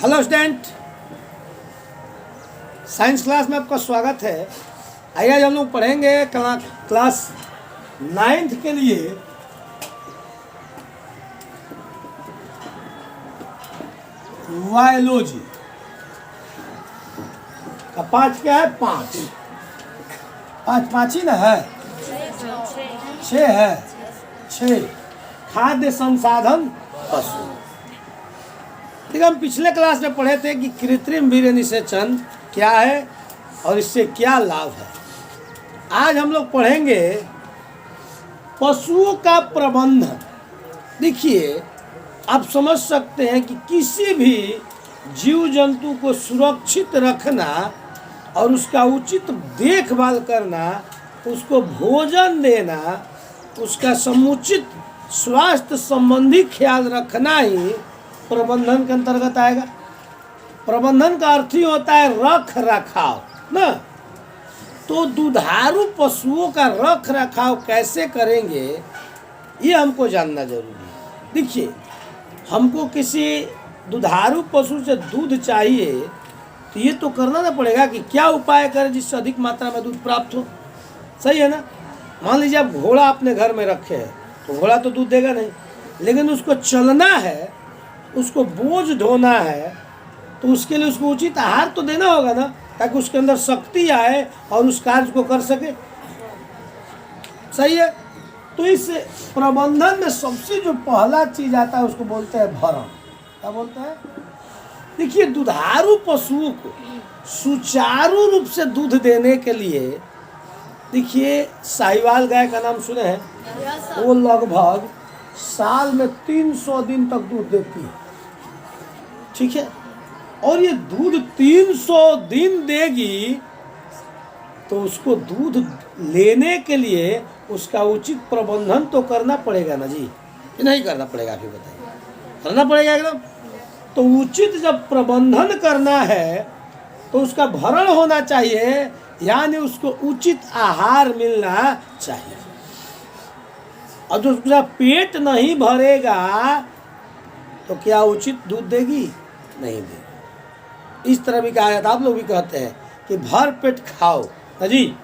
Hello student, science class में आपका स्वागत है। आइए आज हम लोग पढ़ेंगे क्लास 9th के लिए बायोलॉजी का पाँच क्या है? पाँच ही ना है, छः है। छः खाद्य संसाधन पशु। ठीक है, हम पिछले क्लास में पढ़े थे कि कृत्रिम वीर्य निषेचन क्या है और इससे क्या लाभ है। आज हम लोग पढ़ेंगे पशुओं का प्रबंधन। देखिए, आप समझ सकते हैं कि किसी भी जीव जंतु को सुरक्षित रखना और उसका उचित देखभाल करना, उसको भोजन देना, उसका समुचित स्वास्थ्य संबंधी ख्याल रखना ही प्रबंधन के अंतर्गत आएगा। प्रबंधन का अर्थ ही होता है रख रखाव ना। तो दुधारू पशुओं का रख रखाव कैसे करेंगे ये हमको जानना जरूरी है। देखिए, हमको किसी दुधारू पशु से दूध चाहिए तो ये तो करना ना पड़ेगा कि क्या उपाय करें जिससे अधिक मात्रा में दूध प्राप्त हो। सही है ना। मान लीजिए आप घोड़ा अपने घर में रखे हैं तो घोड़ा तो दूध देगा नहीं, लेकिन उसको चलना है, उसको बोझ ढोना है, तो उसके लिए उसको उचित आहार तो देना होगा ना, ताकि उसके अंदर शक्ति आए और उस कार्य को कर सके। सही है। तो इस प्रबंधन में सबसे जो पहला चीज आता है उसको बोलते हैं भरण। क्या बोलते हैं? देखिए, दुधारू पशुओं को सुचारू रूप से दूध देने के लिए, देखिए साहिवाल गाय का नाम सुने हैं? वो लगभग साल में 300 दिन तक दूध देती है। ठीक है, और ये दूध 300 दिन देगी तो उसको दूध लेने के लिए उसका उचित प्रबंधन तो करना पड़ेगा ना जी। ये नहीं करना पड़ेगा? आप ही बताइए। करना पड़ेगा एकदम। तो उचित जब प्रबंधन करना है तो उसका भरण होना चाहिए, यानी उसको उचित आहार मिलना चाहिए। और जो उसका पेट नहीं भरेगा तो क्या उचित दूध देगी? नहीं देगी। इस तरह भी कहा जाता है, आप लोग भी कहते हैं कि भर पेट खाओ ना जी।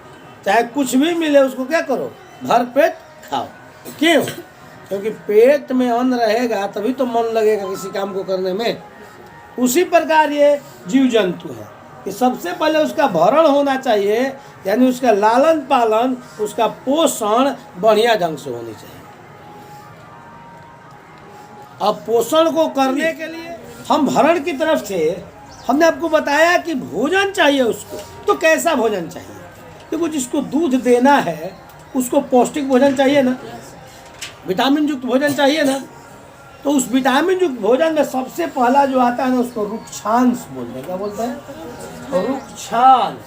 चाहे कुछ भी मिले उसको क्या करो? भर पेट खाओ। क्यों? क्योंकि पेट में अन्न रहेगा तभी तो मन लगेगा किसी काम को करने में। उसी प्रकार ये जीव जंतु है कि सबसे पहले उसका भरण होना चाहिए, यानी उसका लालन पालन, उसका पोषण बढ़िया ढंग से होनी चाहिए। अब पोषण को करने के लिए हम भरण की तरफ से हमने आपको बताया कि भोजन चाहिए उसको। तो कैसा भोजन चाहिए? देखो, जिसको दूध देना है उसको पौष्टिक भोजन चाहिए ना, विटामिन युक्त भोजन चाहिए ना। तो उस विटामिन युक्त भोजन में सबसे पहला जो आता है ना उसको रुक्षांश बोलते हैं। क्या बोलते हैं? रुक्षांश।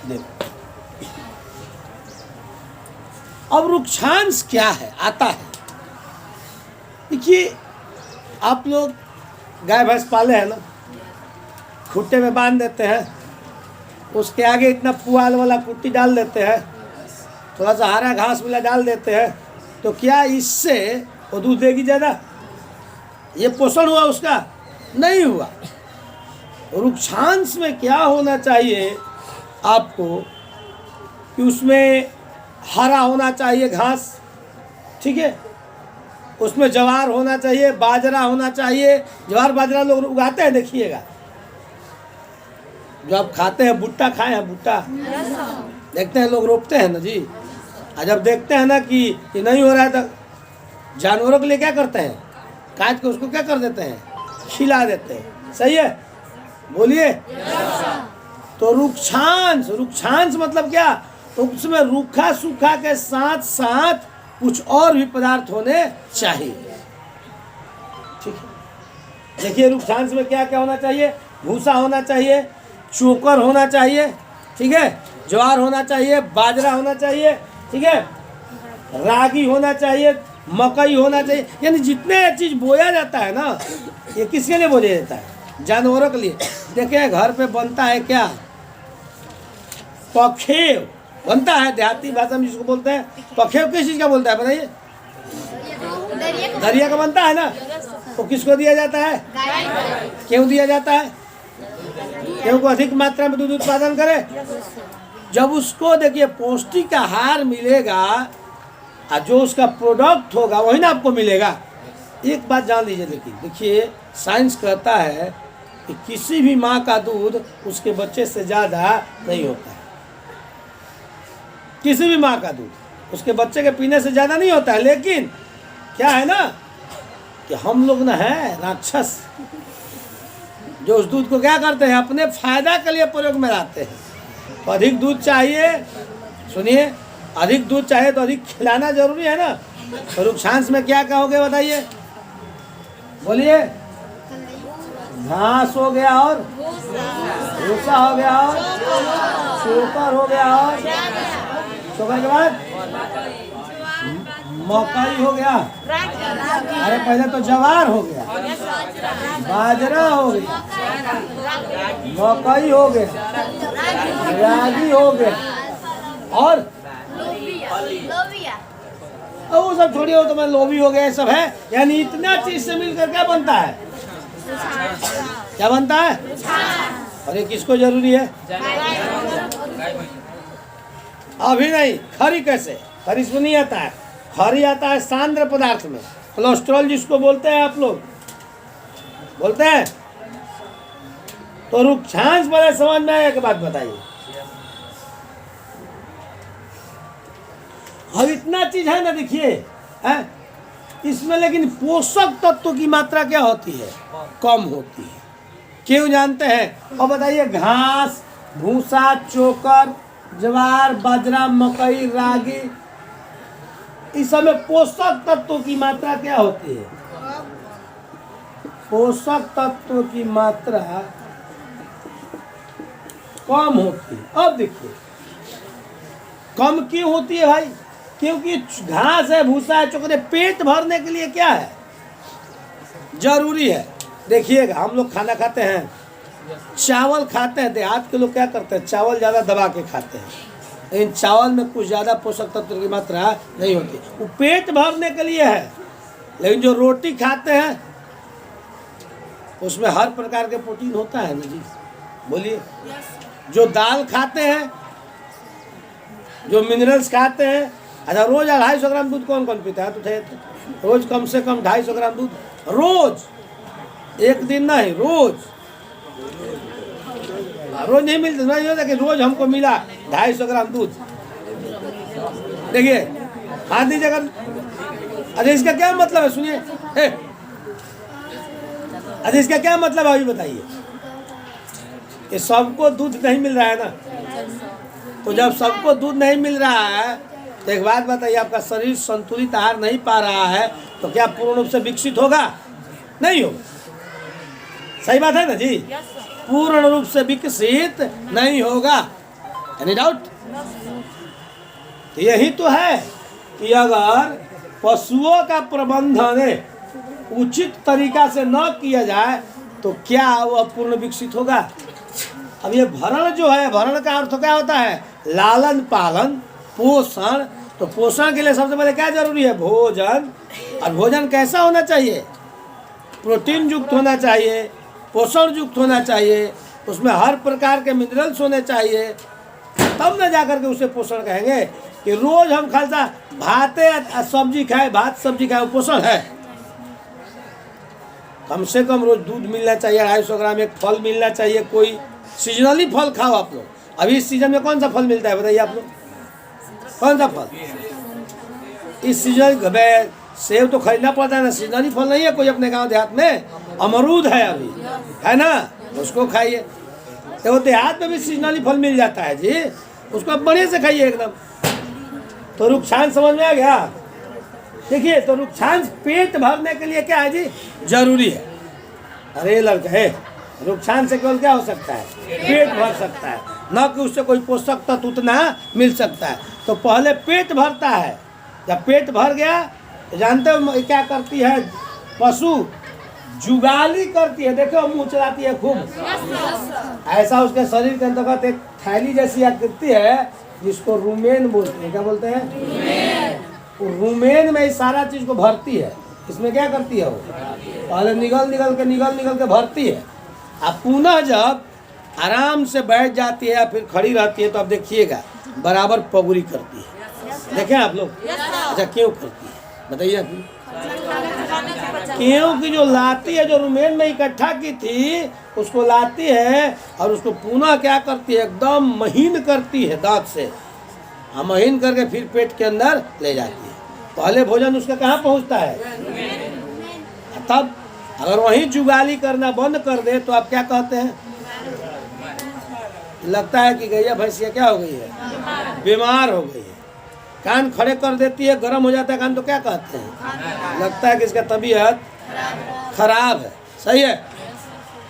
देखो, अब रुक्षांश क्या है आता है। देखिए, आप लोग गाय भैंस पाले हैं ना, खुट्टे में बांध देते हैं, उसके आगे इतना पुआल वाला कुट्टी डाल देते हैं, थोड़ा सा हरा घास मिला डाल देते हैं, तो क्या इससे वो दूध देगी ज़्यादा? ये पोषण हुआ उसका? नहीं हुआ। रुक्षांश में क्या होना चाहिए आपको कि उसमें हरा होना चाहिए घास। ठीक है, उसमें ज्वार होना चाहिए, बाजरा होना चाहिए। ज्वार बाजरा लोग उगाते हैं, देखिएगा। जो आप खाते हैं, भुट्टा खाए हैं? भुट्टा देखते हैं लोग रोपते हैं ना जी। और जब देखते हैं ना कि ये नहीं हो रहा है तो जानवरों के लिए क्या करते हैं? काट के उसको क्या कर देते हैं? खिला देते हैं। सही है, बोलिए। तो रुक्षांश, रुक्षांश मतलब क्या? उसमें रूखा सूखा के साथ साथ कुछ और भी पदार्थ होने चाहिए। ठीक है, देखिए रुक्षांश में क्या क्या होना चाहिए? भूसा होना चाहिए, चोकर होना चाहिए, ठीक है, ज्वार होना चाहिए, बाजरा होना चाहिए, ठीक है, रागी होना चाहिए, मकई होना चाहिए। यानी जितने चीज बोया जाता है ना, ये किसके लिए बोया जाता है? जानवरों के लिए। देखिए, घर पे बनता है क्या? पखेव बनता है। देहाती भाषा में जिसको बोलते हैं पखेव, किस चीज का बोलता है बताइए? दरिया का बनता है ना, तो किसको दिया जाता है? क्यों दिया जाता है? क्यों को अधिक मात्रा में दूध उत्पादन करे। जब उसको देखिए पौष्टिक आहार मिलेगा और जो उसका प्रोडक्ट होगा वही ना आपको मिलेगा। एक बात जान लीजिए, लेकिन देखिए साइंस कहता है कि किसी भी माँ का दूध उसके बच्चे से ज़्यादा नहीं होता है। किसी भी माँ का दूध उसके बच्चे के पीने से ज़्यादा नहीं होता है। लेकिन क्या है ना कि हम लोग ना है राक्षस, जो उस दूध को क्या करते हैं अपने फायदा के लिए प्रयोग में लाते हैं। तो अधिक दूध चाहिए, सुनिए, अधिक दूध चाहिए तो अधिक खिलाना जरूरी है ना। तो रुक्षांश में क्या कहोगे बताइए, बोलिए। घास हो गया और भूसा हो गया और चोकर हो गया और चोकर के बाद मकई हो गया। अरे पहले तो जवार हो गया, बाजरा हो गया, मकई हो गया, रागी हो गया और वो सब छोड़िए, वो तो मैं लोभी हो गया सब है। यानी इतना चीज से मिलकर क्या बनता है? क्या बनता है? और ये किसको जरूरी है? अभी नहीं। खरी कैसे? खरी इसमें नहीं आता है। खरी आता है सांद्र पदार्थ में, कोलेस्ट्रॉल जिसको बोलते हैं आप लोग बोलते हैं। तो रुक्षांश वाले समझ में आया? के बात बताइए। अब इतना चीज है ना, देखिए इसमें, लेकिन पोषक तत्व की मात्रा क्या होती है? कम होती है। क्यों जानते हैं? और बताइए, घास, भूसा, चोकर, ज्वार, बाजरा, मकई, रागी, इस सब में पोषक तत्वों की मात्रा क्या होती है? पोषक तत्वों की मात्रा कम होती है। अब देखिए कम क्यों होती है भाई? क्योंकि घास है, भूसा है, चोकर, पेट भरने के लिए क्या है? जरूरी है। देखिएगा हम लोग खाना खाते हैं, चावल खाते हैं। देहात के लोग क्या करते हैं? चावल ज़्यादा दबा के खाते हैं, लेकिन चावल में कुछ ज़्यादा पोषक तत्व की मात्रा नहीं होती, वो पेट भरने के लिए है। लेकिन जो रोटी खाते हैं उसमें हर प्रकार के प्रोटीन होता है ना जी, बोलिए। जो दाल खाते हैं, जो मिनरल्स खाते हैं। अच्छा, रोज 250 ग्राम दूध कौन कौन पीता है? तो रोज कम से कम 250 ग्राम दूध, रोज, एक दिन नहीं, रोज नहीं मिलता नहीं होता कि रोज हमको मिला 250 ग्राम दूध। देखिए हाथ दीजिए अगर। अच्छा, इसका क्या मतलब है? सुनिए। अच्छा, इसका क्या मतलब है अभी बताइए। कि सबको दूध नहीं मिल रहा है ना, तो जब सबको दूध नहीं मिल रहा है तो एक बात बताइए, आपका शरीर संतुलित आहार नहीं पा रहा है तो क्या पूर्ण रूप से विकसित होगा? नहीं होगा। सही बात है ना जी? पूर्ण रूप से विकसित नहीं होगा। Any doubt? तो यही तो है कि अगर पशुओं का प्रबंधन उचित तरीका से न किया जाए तो क्या वह पूर्ण विकसित होगा? अब ये भरण जो है, भरण का अर्थ क्या होता है? लालन पालन, पोषण। तो पोषण के लिए सबसे पहले क्या जरूरी है? भोजन। और भोजन कैसा होना चाहिए? प्रोटीन युक्त होना चाहिए, पोषण युक्त होना चाहिए, उसमें हर प्रकार के मिनरल्स होने चाहिए, तब न जाकर के उसे पोषण कहेंगे। कि रोज हम खालसा भात सब्जी खाए, भात सब्जी खाए, वो पोषण है? कम से कम रोज दूध मिलना चाहिए, 250 ग्राम, एक फल मिलना चाहिए, कोई सीजनली फल खाओ आप लोग। अभी इस सीजन में कौन सा फल मिलता है बताइए आप लोग? कौन सा फल इस सीजन में? सेब तो खरीदना पड़ता है ना, सीजनली फल नहीं है कोई अपने गांव देहात में। अमरूद है अभी, है ना, उसको खाइए। तो देहात में भी सीजनली फल मिल जाता है जी, उसको आप बढ़िया से खाइए एकदम। तो रुक्षांश समझ में आ गया? देखिए, तो रुक्षांश पेट भरने के लिए क्या है जी? जरूरी है। अरे लड़का है, रुक्षांश से केवल क्या हो सकता है? पेट भर सकता है, न कि उससे कोई पोषक तत्व उतना मिल सकता है। तो पहले पेट भरता है। जब पेट भर गया तो जानते हो क्या करती है पशु? जुगाली करती है। देखो मुंह चलाती है खूब, ऐसा उसके शरीर के अंतर्गत एक थैली जैसी आकृति है जिसको रूमेन बोलते हैं। क्या बोलते हैं? रूमेन में इस सारा चीज को भरती है। इसमें क्या करती है वो, पहले निगल के भरती है। अब पुनः जब आराम से बैठ जाती है या फिर खड़ी रहती है तो आप देखिएगा बराबर पगुरी करती है। देखें आप लोग? अच्छा, क्यों करती है बताइए आप? क्योंकि जो लाती है, जो रुमेन में इकट्ठा की थी, उसको लाती है और उसको पुनः क्या करती है, एकदम महीन करती है दांत से, महीन करके फिर पेट के अंदर ले जाती है। पहले भोजन उसका कहाँ पहुँचता है? तब अगर वहीं जुगाली करना बंद कर दे तो आप क्या कहते हैं? लगता है कि गैया भैंसिया क्या हो गई है, बीमार हो गई है। कान खड़े कर देती है, गर्म हो जाता है कान, तो क्या कहते हैं? लगता है कि इसका तबीयत खराब है। सही है।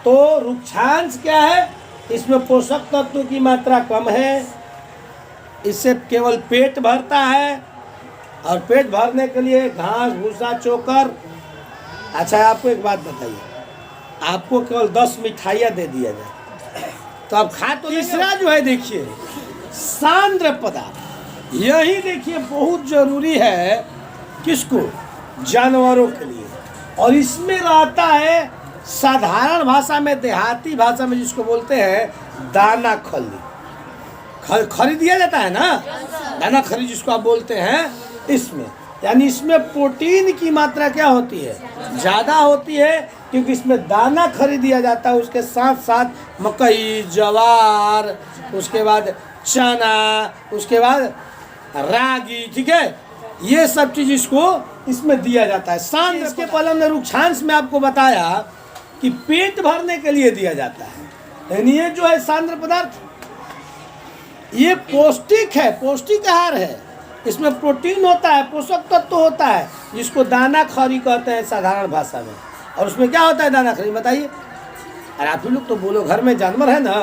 तो रुक्षांश क्या है? इसमें पोषक तत्व की मात्रा कम है, इससे केवल पेट भरता है, और पेट भरने के लिए घास भूसा चोकर। अच्छा, आपको एक बात बताइए, आपको केवल 10 मिठाइयाँ दे दिया जाए तो आप खा तो। तीसरा जो है देखिए, सांद्र पदार्थ। यही देखिए बहुत जरूरी है किसको? जानवरों के लिए। और इसमें रहता है साधारण भाषा में, देहाती भाषा में जिसको बोलते हैं दाना खली। खरी दिया जाता है ना, दाना खरी जिसको आप बोलते हैं, इसमें यानी इसमें प्रोटीन की मात्रा क्या होती है? ज़्यादा होती है, क्योंकि इसमें दाना खरीद दिया जाता है। उसके साथ साथ मकई, ज्वार, उसके बाद चना, उसके बाद रागी, ठीक है, ये सब चीज़ इसको इसमें दिया जाता है। सांद्र इसके पहले हमने रुक्षांश में आपको बताया कि पेट भरने के लिए दिया जाता है। यानी ये जो है सांद्र पदार्थ, ये पौष्टिक है, पौष्टिक आहार है। इसमें प्रोटीन होता है, पोषक तत्व होता है, जिसको दाना खरी कहते हैं साधारण भाषा में। और उसमें क्या होता है दाना खरी, बताइए? अरे आप लोग तो बोलो, घर में जानवर है ना,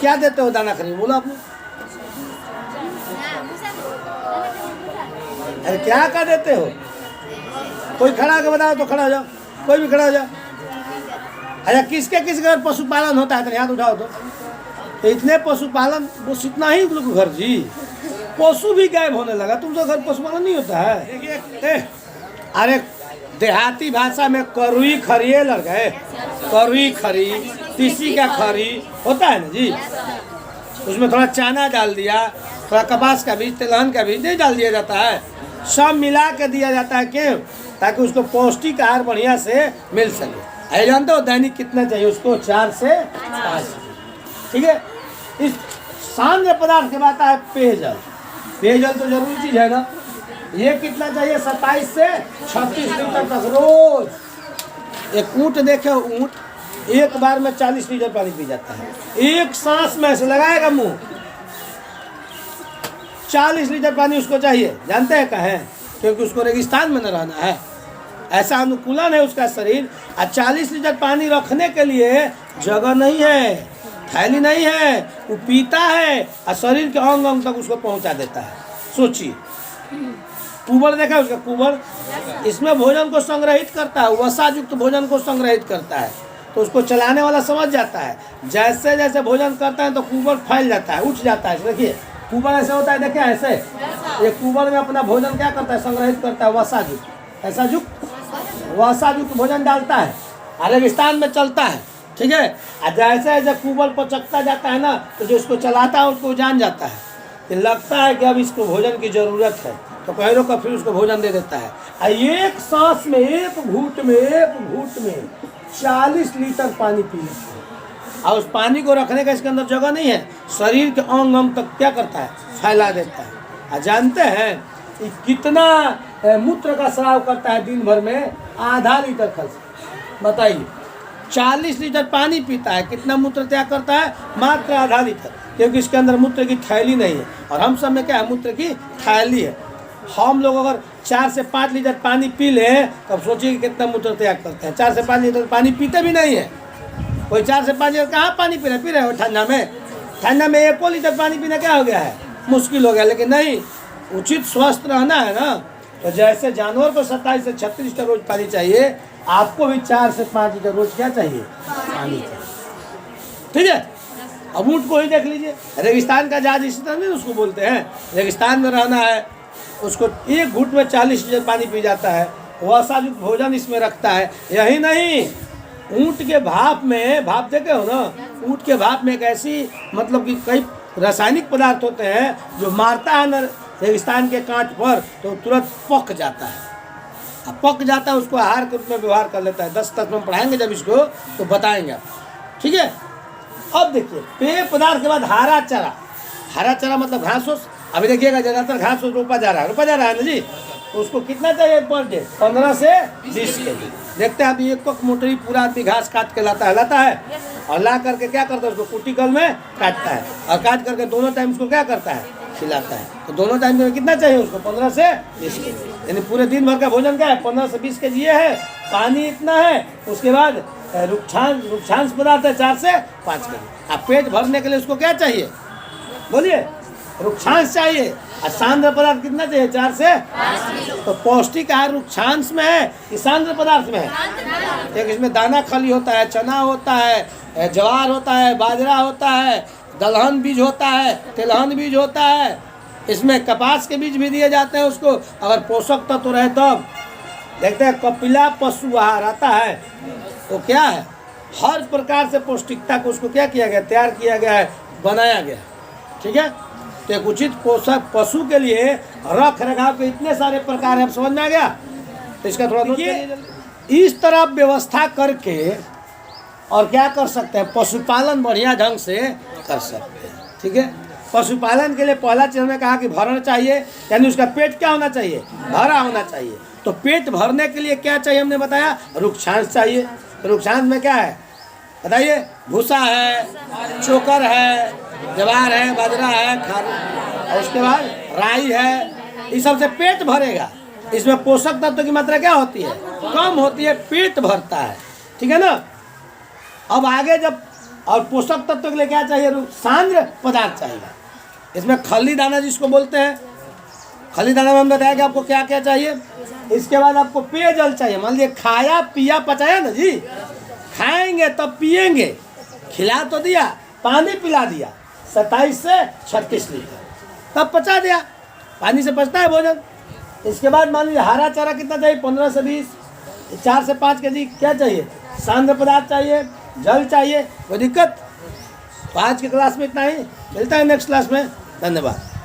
क्या देते हो दाना खरी? बोलो आप लोग। अरे क्या देते हो? कोई खड़ा होकर बताओ तो, खड़ा हो जाओ, कोई भी खड़ा हो जाओ। अच्छा, किसके घर पशुपालन होता है? तो हाथ उठाओ तो इतने पशुपालन, बस इतना ही लोग घर जी। पशु भी गायब होने लगा, तुमसे घर पशुपालन नहीं होता है? अरे देहाती भाषा में करुई खरी लग गए, करुई खरी, तीसी का खरी होता है ना जी। उसमें थोड़ा चना डाल दिया, थोड़ा कपास का बीज, तिलहन का बीज नहीं डाल दिया जाता है, सब मिला के दिया जाता है। क्यों? ताकि उसको पौष्टिक आहार बढ़िया से मिल सके। ये जानते हो दैनिक कितना चाहिए उसको? 4 से 5। ठीक है। इस सांद्र पदार्थ के बाद है पेयजल। पेयजल तो जरूरी चीज है ना। ये कितना चाहिए? 27 से 36 लीटर तक रोज। एक ऊँट देखे, ऊँट एक बार में 40 लीटर पानी पी जाता है। एक सांस में से लगाएगा मुंह, 40 लीटर पानी उसको चाहिए। जानते हैं कहें? क्योंकि उसको रेगिस्तान में न रहना है, ऐसा अनुकूलन है उसका शरीर। और 40 लीटर पानी रखने के लिए जगह नहीं है, थैली नहीं है, वो पीता है और शरीर के अंग अंग तक उसको पहुंचा देता है। सोचिए, कुबर देखा उसका कुबर, इसमें भोजन को संग्रहित करता है, वसा युक्त भोजन को संग्रहित करता है। तो उसको चलाने वाला समझ जाता है, जैसे जैसे भोजन करता है तो कुबर फैल जाता है, उठ जाता है। देखिए कुबर ऐसे होता है, देखिए ऐसे, ये कुबर में अपना भोजन क्या करता है? संग्रहित करता है, वसा युक्त, ऐसा युक्त वसा युक्त भोजन डालता है, रेगिस्तान में चलता है। ठीक है। जैसे जैसे कुबर पचकता जाता है ना, तो जो इसको चलाता है उसको जान जाता है कि लगता है कि अब इसको भोजन की ज़रूरत है, तो पैरों का फिर उसको भोजन दे देता है। और एक सांस में, एक घूंट में 40 लीटर पानी पी लेता है। और उस पानी को रखने का इसके अंदर जगह नहीं है, शरीर के अंग अंग तक क्या करता है? फैला देता है। और जानते हैं कि कितना मूत्र का स्राव करता है दिन भर में? आधा लीटर खर्च। बताइए, 40 लीटर पानी पीता है, कितना मूत्र त्याग करता है? मात्र आधा लीटर, क्योंकि इसके अंदर मूत्र की थैली नहीं है। और हम सब में क्या है? मूत्र की थैली है। हम लोग अगर 4 से 5 लीटर पानी पी लें तब सोचिए कि कितना मूत्र त्याग करते हैं। 4 से 5 लीटर पानी पीते भी नहीं है कोई। 4 से 5 लीटर कहाँ पानी पी रहे हो ठंडा में? ठंडा में 1 लीटर पानी पीना क्या हो गया है? मुश्किल हो गया। लेकिन नहीं, उचित स्वस्थ रहना है ना, तो जैसे जानवर को 27 से 36 लीटर रोज पानी चाहिए, आपको भी 4 से 5 लीटर रोज क्या चाहिए? पानी चाहिए। ठीक है। अब ऊँट को ही देख लीजिए, रेगिस्तान का जहाज इसी तरह नहीं उसको बोलते हैं। रेगिस्तान में रहना है, उसको एक घूंट में 40 लीटर पानी पी जाता है। वसा युक्त भोजन इसमें रखता है। यही नहीं, ऊँट के भाप में, भाप देखे हो ना, ऊँट के भाप में एक ऐसी मतलब कि कई रासायनिक पदार्थ होते हैं जो मारता है ना रेगिस्तान के कांट पर तो तुरंत पक जाता है। अब पक जाता है, उसको आहार के रूप में व्यवहार कर लेता है। 10 तक में पढ़ाएंगे जब इसको तो बताएंगे आप, ठीक है। अब देखिए पेय पदार्थ के बाद हरा चारा। हरा चारा मतलब घास फूस। अभी देखिएगा ज़्यादातर घास फूस रोपा जा रहा है ना जी। तो उसको कितना चाहिए पर डे? 15 से 20 kg। देखते हैं अभी एक मोटरी पूरा आदमी घास काट के लाता है और ला करके क्या करता है, उसको कुटी कल में काटता है और काट करके दोनों टाइम उसको क्या करता है, खिलाता है। तो दोनों टाइम में कितना चाहिए उसको? 15 से 20 kg। यानी पूरे दिन भर का भोजन क्या है? 15 से 20 kg ये है। पानी इतना है। उसके बाद रुक्षांश पदार्थ है 4 से 5 kg। अब पेट भरने के लिए उसको क्या चाहिए बोलिए? रुक्षांश चाहिए। और सांद्र पदार्थ कितना चाहिए? 4 से 5 kg। तो पौष्टिक आहार रुक्षांश में है कि सांद्र पदार्थ में है? एक इसमें दाना खली होता है, चना होता है, ज्वार होता है, बाजरा होता है, दलहन बीज होता है, तिलहन बीज होता है, इसमें कपास के बीज भी दिए जाते हैं उसको, अगर पोषक तत्व रहे तब। देखते हैं कपिला पशु आहार आता है, तो क्या है? हर प्रकार से पौष्टिकता को उसको क्या किया गया? तैयार किया गया है, बनाया गया, ठीक है। तो एक उचित पोषक पशु के लिए रख रखाव के इतने सारे प्रकार है, समझ में आ गया? तो इसका थोड़ा देखिए, इस तरह व्यवस्था करके और क्या कर सकते हैं? पशुपालन बढ़िया ढंग से कर सकते हैं, ठीक है। पशुपालन के लिए पहला चीज हमने कहा कि भरण चाहिए, यानी उसका पेट क्या होना चाहिए? भरा होना चाहिए। तो पेट भरने के लिए क्या चाहिए हमने बताया? रुक्षांश चाहिए। रुक्षांश में क्या है बताइए? भूसा है, चोकर है, ज्वार है, बाजरा है, खारू, और उसके बाद राई है। इस सब से पेट भरेगा। इसमें पोषक तत्व की मात्रा क्या होती है? कम होती है, पेट भरता है, ठीक है ना। अब आगे जब और पोषक तत्व के लिए क्या चाहिए? सांद्र पदार्थ चाहिए। इसमें खली दाना जिसको बोलते हैं, खली दाना में हम बताया कि आपको क्या क्या चाहिए। इसके बाद आपको पेयजल चाहिए। मान लीजिए खाया पिया पचाया ना जी, खाएंगे तब पिएंगे, खिला तो दिया, पानी पिला दिया 27 से 36 लीटर, तब पचा दिया। पानी से पचता है भोजन। इसके बाद मान लीजिए हरा चारा कितना चाहिए? 15 से 20, 4 से 5 kg क्या चाहिए? सांद्र पदार्थ चाहिए, जल चाहिए। कोई दिक्कत? तो आज की क्लास में इतना ही, मिलता है नेक्स्ट क्लास में। धन्यवाद।